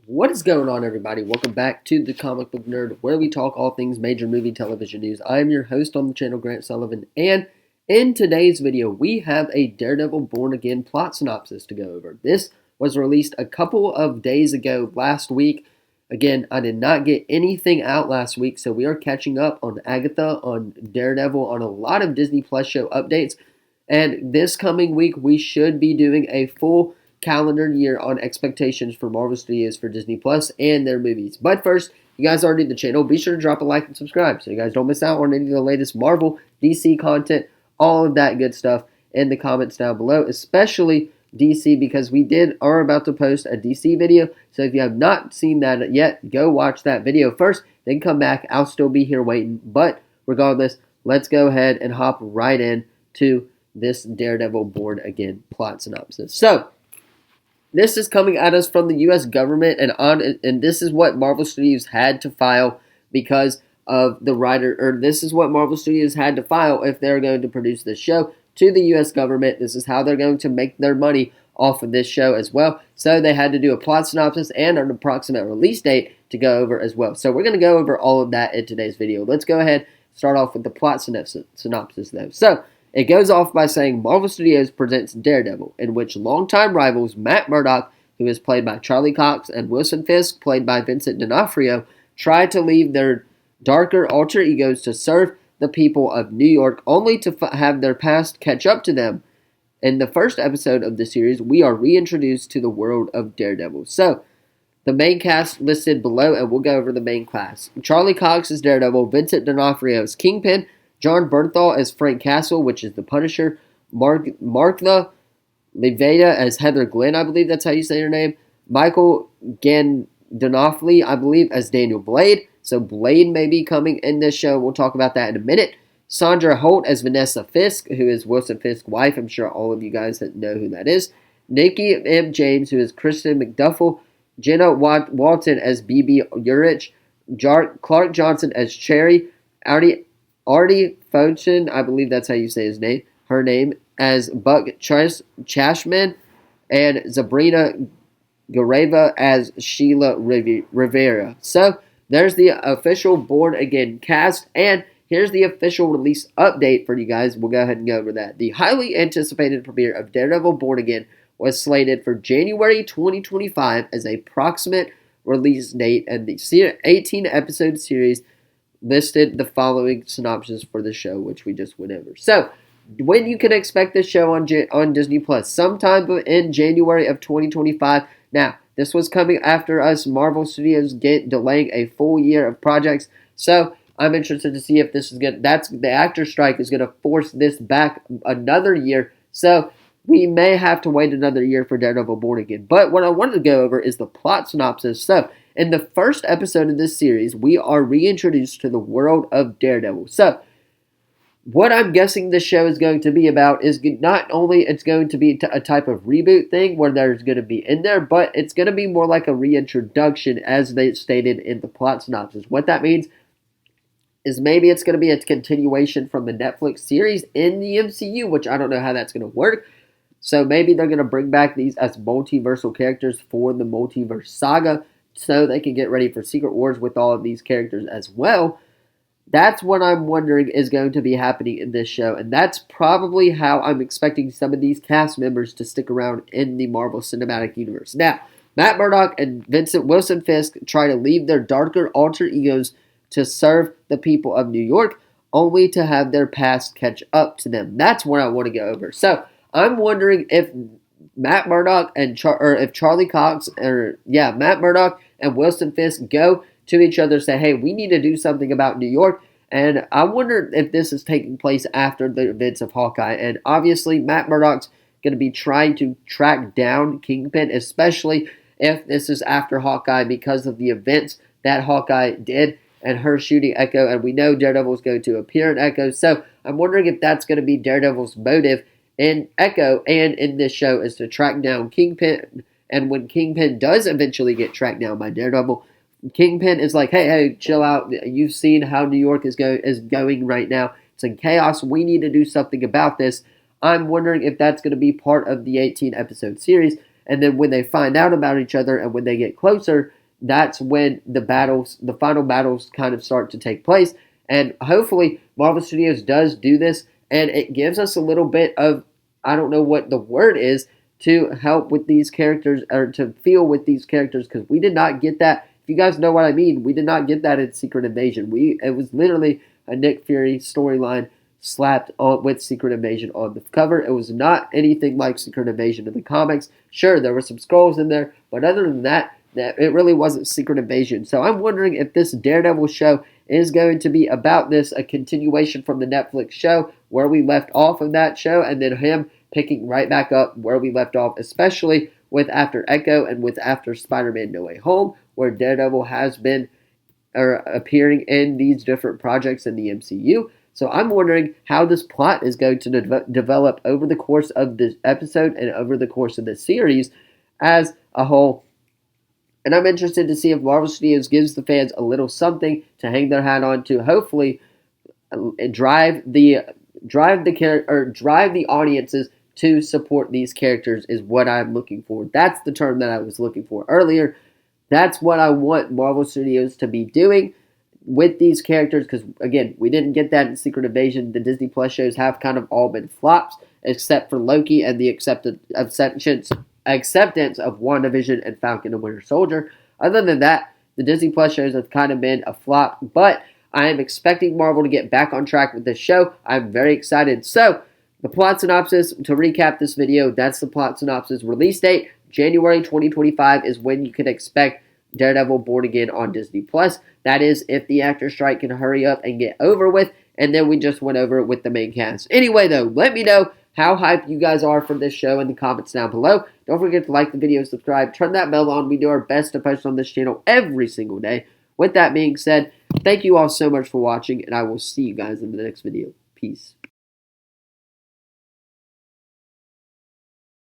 What is going on, everybody? Welcome back to the Comic Book Nerd, where we talk all things major movie television news. I am your host on the channel, Grant Sullivan, and in today's video, we have a Daredevil Born Again plot synopsis to go over. This was released a couple of days ago last week. Again, I did not get anything out last week, so we are catching up on Agatha, on Daredevil, on a lot of Disney Plus show updates. And this coming week, we should be doing a full calendar year on expectations for Marvel Studios for Disney Plus and their movies. But first, you guys are new to the channel, be sure to drop a like and subscribe so you guys don't miss out on any of the latest Marvel, DC content, all of that good stuff in the comments down below, especially DC, because we are about to post a DC video. So if you have not seen that yet, go watch that video first, then come back. I'll still be here waiting. But regardless, let's go ahead and hop right in to this Daredevil Born Again plot synopsis. So, this is coming at us from the U.S. government, and this is what Marvel Studios had to file because of the writer, or this is what Marvel Studios had to file if they're going to produce this show to the U.S. government. This is how they're going to make their money off of this show as well. So they had to do a plot synopsis and an approximate release date to go over as well. So we're going to go over all of that in today's video. Let's go ahead and start off with the plot synopsis though. So, it goes off by saying Marvel Studios presents Daredevil, in which longtime rivals Matt Murdock, who is played by Charlie Cox, and Wilson Fisk, played by Vincent D'Onofrio, try to leave their darker alter egos to serve the people of New York, only to have their past catch up to them. In the first episode of the series, we are reintroduced to the world of Daredevil. So, the main cast listed below, and we'll go over the main cast. Charlie Cox is Daredevil, Vincent D'Onofrio is Kingpin, John Bernthal as Frank Castle, which is the Punisher. Martha Levada as Heather Glenn, I believe that's how you say her name. Michael Gandolfini, I believe, as Daniel Blade. So Blade may be coming in this show. We'll talk about that in a minute. Sandra Holt as Vanessa Fisk, who is Wilson Fisk's wife. I'm sure all of you guys know who that is. Nikki M. James, who is Kristen McDuffie. Jenna Walton as B.B. Urich. Clark Johnson as Cherry. Artie Fauchen, I believe that's how you say her name, as Buck Chashman, and Sabrina Gareva as Sheila Rivera. So, there's the official Born Again cast, and here's the official release update for you guys. We'll go ahead and go over that. The highly anticipated premiere of Daredevil Born Again was slated for January 2025 as a approximate release date, and the 18-episode series listed the following synopsis for the show, which we just went over. So, when you can expect this show on Disney Plus, sometime in January of 2025. Now, this was coming after us Marvel Studios delaying a full year of projects. So, I'm interested to see if this is good. The actor strike is going to force this back another year. So, we may have to wait another year for Daredevil Born Again. But what I wanted to go over is the plot synopsis. So, in the first episode of this series, we are reintroduced to the world of Daredevil. So, what I'm guessing this show is going to be about is not only it's going to be a type of reboot thing where there's going to be in there, but it's going to be more like a reintroduction as they stated in the plot synopsis. What that means is maybe it's going to be a continuation from the Netflix series in the MCU, which I don't know how that's going to work. So maybe they're going to bring back these as multiversal characters for the multiverse saga, so they can get ready for Secret Wars with all of these characters as well. That's what I'm wondering is going to be happening in this show, and that's probably how I'm expecting some of these cast members to stick around in the Marvel Cinematic Universe. Now, Matt Murdock and Wilson Fisk try to leave their darker alter egos to serve the people of New York, only to have their past catch up to them. That's what I want to go over. So, I'm wondering if Matt Murdock and Matt Murdock and Wilson Fisk go to each other and say, hey, we need to do something about New York. And I wonder if this is taking place after the events of Hawkeye. And obviously, Matt Murdock's going to be trying to track down Kingpin, especially if this is after Hawkeye because of the events that Hawkeye did and her shooting Echo. And we know Daredevil is going to appear in Echo. So I'm wondering if that's going to be Daredevil's motive in Echo and in this show is to track down Kingpin. And when Kingpin does eventually get tracked down by Daredevil, Kingpin is like, hey, chill out. You've seen how New York is going right now. It's in chaos. We need to do something about this. I'm wondering if that's going to be part of the 18-episode series. and then when they find out about each other and when they get closer, that's when the final battles kind of start to take place. And hopefully Marvel Studios does do this, and it gives us a little bit of, I don't know what the word is, to help with these characters, or to feel with these characters, because we did not get that. If you guys know what I mean, we did not get that in Secret Invasion. It was literally a Nick Fury storyline slapped on with Secret Invasion on the cover. It was not anything like Secret Invasion in the comics. Sure, there were some Skrulls in there, but other than that, it really wasn't Secret Invasion. So I'm wondering if this Daredevil show is going to be about this, a continuation from the Netflix show where we left off of that show, and then him picking right back up where we left off, especially with after Echo and with after Spider-Man No Way Home, where Daredevil has been appearing in these different projects in the MCU. So I'm wondering how this plot is going to develop over the course of this episode and over the course of the series as a whole. And I'm interested to see if Marvel Studios gives the fans a little something to hang their hat on to hopefully drive the audiences to support these characters, is what I'm looking for. That's the term that I was looking for earlier. That's what I want Marvel Studios to be doing with these characters, because again, we didn't get that in Secret Invasion. The Disney Plus shows have kind of all been flops, except for Loki and the acceptance of WandaVision and Falcon and Winter Soldier. Other than that, the Disney Plus shows have kind of been a flop, but I am expecting Marvel to get back on track with this show. I'm very excited. So, the plot synopsis, to recap this video, that's the plot synopsis. Release date, January 2025 is when you can expect Daredevil Born Again on Disney Plus. That is if the actor strike can hurry up and get over with, and then we just went over it with the main cast. Anyway, though, let me know how hyped you guys are for this show in the comments down below. Don't forget to like the video, subscribe, turn that bell on. We do our best to post on this channel every single day. With that being said, thank you all so much for watching, and I will see you guys in the next video. Peace.